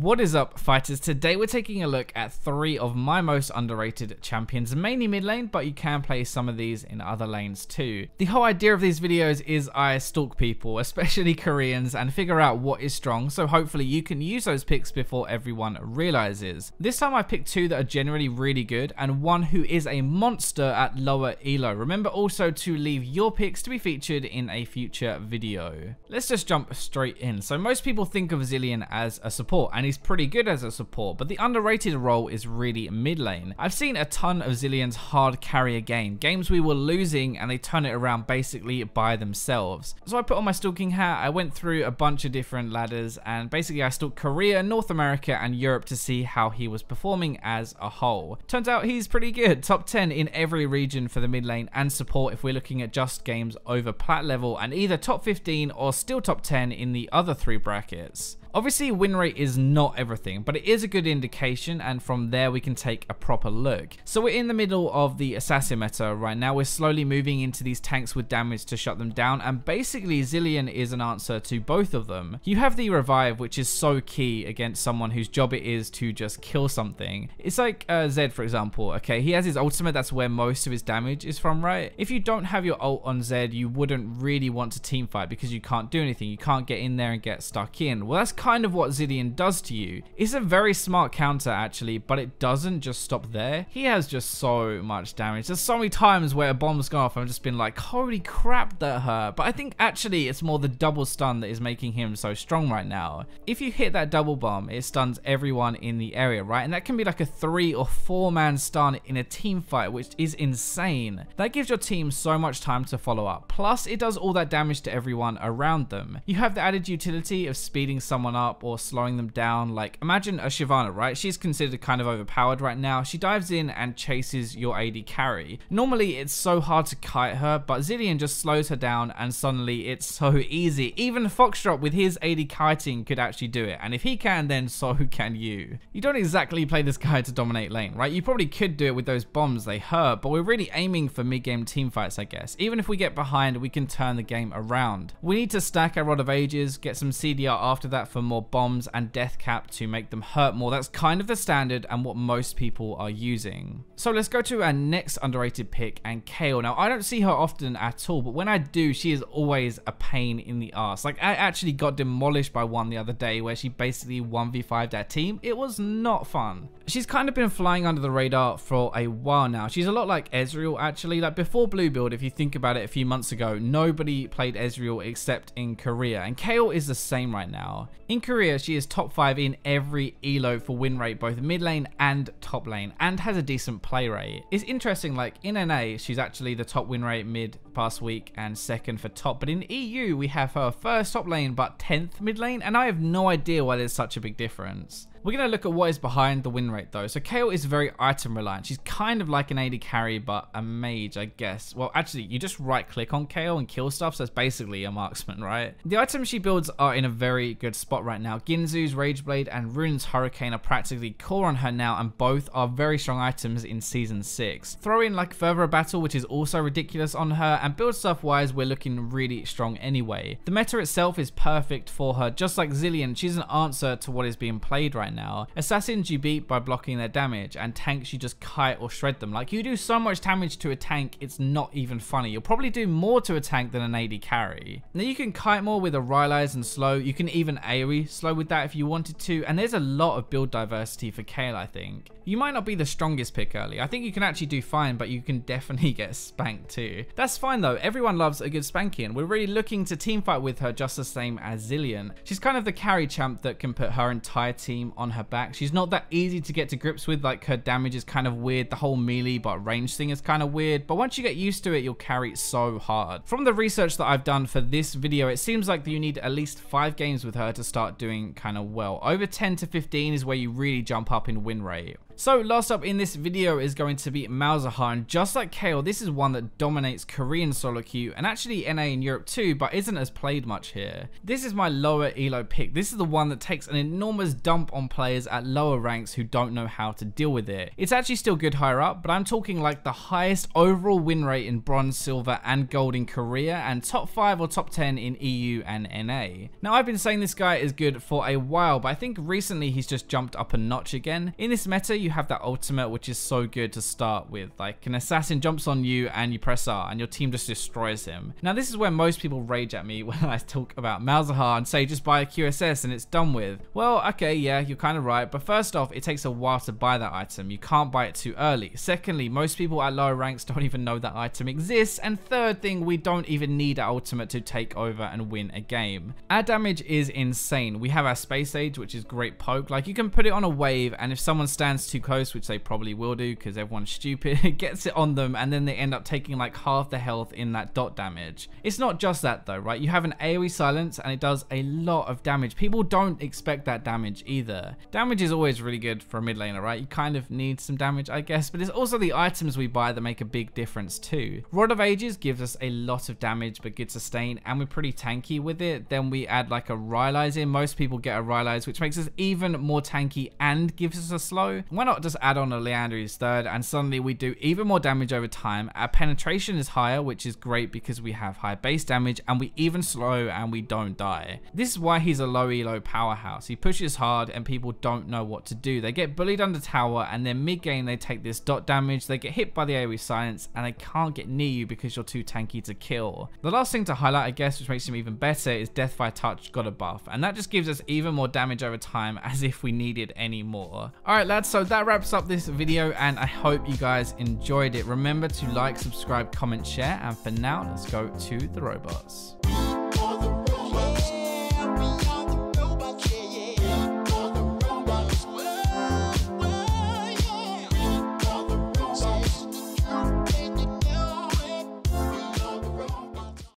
What is up, fighters? Today we're taking a look at 3 of my most underrated champions, mainly mid lane, but you can play some of these in other lanes too. The whole idea of these videos is I stalk people, especially Koreans, and figure out what is strong, so hopefully you can use those picks before everyone realizes. This time I picked 2 that are generally really good, and 1 who is a monster at lower elo. Remember also to leave your picks to be featured in a future video. Let's just jump straight in. So most people think of Zilean as a support, and he's pretty good as a support, but the underrated role is really mid lane. I've seen a ton of Zilean's hard carrier games we were losing and they turn it around basically by themselves. So I put on my stalking hat, I went through a bunch of different ladders, and basically I stalked Korea, North America and Europe to see how he was performing as a whole. Turns out he's pretty good, top 10 in every region for the mid lane and support if we're looking at just games over plat level, and either top 15 or still top 10 in the other 3 brackets. Obviously win rate is not everything, but it is a good indication, and from there we can take a proper look. So we're in the middle of the assassin meta right now. We're slowly moving into these tanks with damage to shut them down, and basically Zilean is an answer to both of them. You have the revive, which is so key against someone whose job it is to just kill something. It's like Zed, for example. Okay, he has his ultimate, that's where most of his damage is from, right? If you don't have your ult on Zed, you wouldn't really want to team fight because you can't do anything. You can't get in there and get stuck in. Well, that's kind of what Zilean does to you. It's a very smart counter actually, but it doesn't just stop there. He has just so much damage. There's so many times where a bomb's gone off and I've just been like, holy crap, that hurt. But I think actually it's more the double stun that is making him so strong right now. If you hit that double bomb, it stuns everyone in the area, right? And that can be like a 3 or 4 man stun in a team fight, which is insane. That gives your team so much time to follow up. Plus it does all that damage to everyone around them. You have the added utility of speeding someone up or slowing them down. Like imagine a Shyvana, right? She's considered kind of overpowered right now. She dives in and chases your AD carry. Normally it's so hard to kite her, but Zilean just slows her down and suddenly it's so easy. Even Foxtrot with his AD kiting could actually do it, and if he can, then so can you. You don't exactly play this guy to dominate lane, right? You probably could do it with those bombs, they hurt, but we're really aiming for mid-game team fights, I guess. Even if we get behind, we can turn the game around. We need to stack our Rod of Ages, get some CDR after that for more bombs and death cap to make them hurt more. That's kind of the standard and what most people are using. So let's go to our next underrated pick, and Kayle. Now I don't see her often at all, but when I do, she is always a pain in the ass. Like I actually got demolished by one the other day where she basically 1v5'd that team. It was not fun. She's kind of been flying under the radar for a while now. She's a lot like Ezreal actually. Like before blue build, if you think about it, a few months ago nobody played Ezreal except in Korea, and Kayle is the same right now. In Korea she is top 5 in every elo for win rate, both mid lane and top lane, and has a decent play rate. It's interesting, like in NA she's actually the top win rate mid past week and 2nd for top, but in EU we have her 1st top lane but 10th mid lane, and I have no idea why there's such a big difference. We're going to look at what is behind the win rate though. So Kayle is very item reliant. She's kind of like an AD carry but a mage, I guess. Well, actually you just right click on Kayle and kill stuff, so it's basically a marksman, right? The items she builds are in a very good spot right now. Ginzu's Rageblade and Rune's Hurricane are practically core on her now, and both are very strong items in Season 6. Throw in like Further Battle, which is also ridiculous on her, and build stuff wise we're looking really strong anyway. The meta itself is perfect for her. Just like Zilean, she's an answer to what is being played right now. Assassins you beat by blocking their damage, and tanks you just kite or shred them. Like you do so much damage to a tank, it's not even funny. You'll probably do more to a tank than an AD carry. Now you can kite more with a Rylai's and slow. You can even AoE slow with that if you wanted to, and there's a lot of build diversity for Kayle, I think. You might not be the strongest pick early. I think you can actually do fine, but you can definitely get spanked too. That's fine though, everyone loves a good spanking. We're really looking to teamfight with her just the same as Zilean. She's kind of the carry champ that can put her entire team on her back. She's not that easy to get to grips with, like her damage is kind of weird, the whole melee but range thing is kind of weird, but once you get used to it, you'll carry so hard. From the research that I've done for this video, it seems like you need at least 5 games with her to start doing kind of well. Over 10 to 15 is where you really jump up in win rate. So last up in this video is going to be Malzahar, and just like Kayle, this is one that dominates Korean solo queue and actually NA in Europe too, but isn't as played much here. This is my lower elo pick. This is the one that takes an enormous dump on players at lower ranks who don't know how to deal with it. It's actually still good higher up, but I'm talking like the highest overall win rate in bronze, silver and gold in Korea, and top 5 or top 10 in EU and NA. Now I've been saying this guy is good for a while, but I think recently he's just jumped up a notch again. In this meta you have that ultimate which is so good to start with. Like an assassin jumps on you and you press R and your team just destroys him. Now this is where most people rage at me when I talk about Malzahar and say just buy a QSS and it's done with. Well, okay, yeah, you're kind of right, but first off, it takes a while to buy that item. You can't buy it too early. Secondly, most people at lower ranks don't even know that item exists, and third thing, we don't even need an ultimate to take over and win a game. Our damage is insane. We have our space age, which is great poke. Like you can put it on a wave, and if someone stands too close, which they probably will do because everyone's stupid, it gets it on them and then they end up taking like half the health in that dot damage. It's not just that though, right? You have an AoE silence and it does a lot of damage. People don't expect that damage either. Damage is always really good for a mid laner, right? You kind of need some damage, I guess, but it's also the items we buy that make a big difference too. Rod of Ages gives us a lot of damage but good sustain, and we're pretty tanky with it. Then we add like a Rylise in. Most people get a Rylise, which makes us even more tanky and gives us a slow. Why not just add on a Leandri's third and suddenly we do even more damage over time. Our penetration is higher, which is great because we have high base damage and we even slow and we don't die. This is why he's a low elo powerhouse. He pushes hard and people don't know what to do. They get bullied under tower and then mid game they take this dot damage, they get hit by the AoE silence and they can't get near you because you're too tanky to kill. The last thing to highlight, I guess, which makes him even better is Death by Touch got a buff, and that just gives us even more damage over time as if we needed any more. Alright lads, so that wraps up this video and I hope you guys enjoyed it. Remember to like, subscribe, comment, share, and for now let's go to the robots.